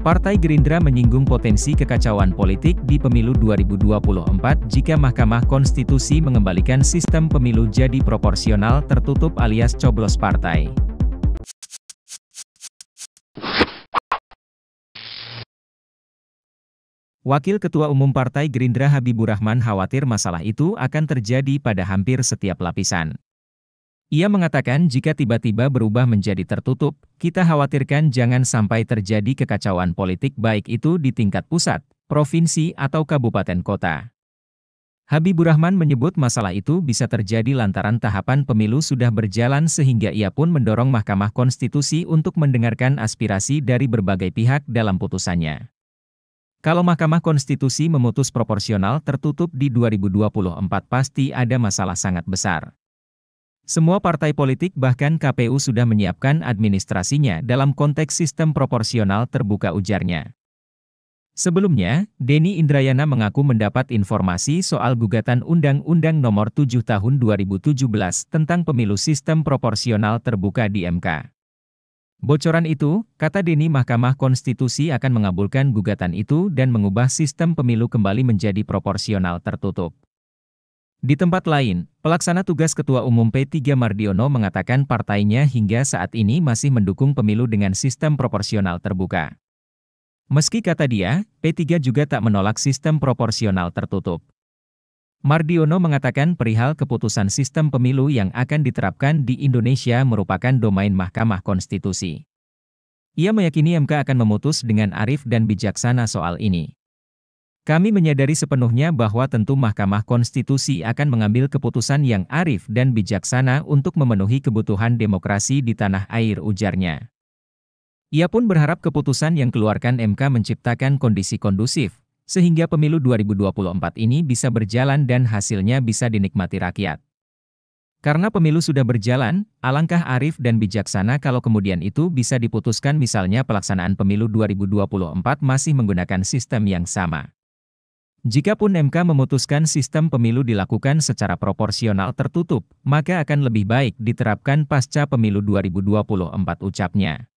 Partai Gerindra menyinggung potensi kekacauan politik di pemilu 2024 jika Mahkamah Konstitusi mengembalikan sistem pemilu jadi proporsional tertutup alias coblos partai. Wakil Ketua Umum Partai Gerindra Habibur Rahman khawatir masalah itu akan terjadi pada hampir setiap lapisan. Ia mengatakan jika tiba-tiba berubah menjadi tertutup, kita khawatirkan jangan sampai terjadi kekacauan politik baik itu di tingkat pusat, provinsi atau kabupaten kota. Habibur Rahman menyebut masalah itu bisa terjadi lantaran tahapan pemilu sudah berjalan sehingga ia pun mendorong Mahkamah Konstitusi untuk mendengarkan aspirasi dari berbagai pihak dalam putusannya. Kalau Mahkamah Konstitusi memutus proporsional tertutup di 2024 pasti ada masalah sangat besar. Semua partai politik bahkan KPU sudah menyiapkan administrasinya dalam konteks sistem proporsional terbuka, ujarnya. Sebelumnya, Denny Indrayana mengaku mendapat informasi soal gugatan Undang-Undang Nomor 7 Tahun 2017 tentang pemilu sistem proporsional terbuka di MK. Bocoran itu, kata Denny, Mahkamah Konstitusi akan mengabulkan gugatan itu dan mengubah sistem pemilu kembali menjadi proporsional tertutup. Di tempat lain, pelaksana tugas Ketua Umum P3 Mardiono mengatakan partainya hingga saat ini masih mendukung pemilu dengan sistem proporsional terbuka. Meski kata dia, P3 juga tak menolak sistem proporsional tertutup. Mardiono mengatakan perihal keputusan sistem pemilu yang akan diterapkan di Indonesia merupakan domain Mahkamah Konstitusi. Ia meyakini MK akan memutus dengan arif dan bijaksana soal ini. Kami menyadari sepenuhnya bahwa tentu Mahkamah Konstitusi akan mengambil keputusan yang arif dan bijaksana untuk memenuhi kebutuhan demokrasi di tanah air, ujarnya. Ia pun berharap keputusan yang keluarkan MK menciptakan kondisi kondusif, sehingga pemilu 2024 ini bisa berjalan dan hasilnya bisa dinikmati rakyat. Karena pemilu sudah berjalan, alangkah arif dan bijaksana kalau kemudian itu bisa diputuskan, misalnya pelaksanaan pemilu 2024 masih menggunakan sistem yang sama. Jikapun MK memutuskan sistem pemilu dilakukan secara proporsional tertutup, maka akan lebih baik diterapkan pasca pemilu 2024, ucapnya.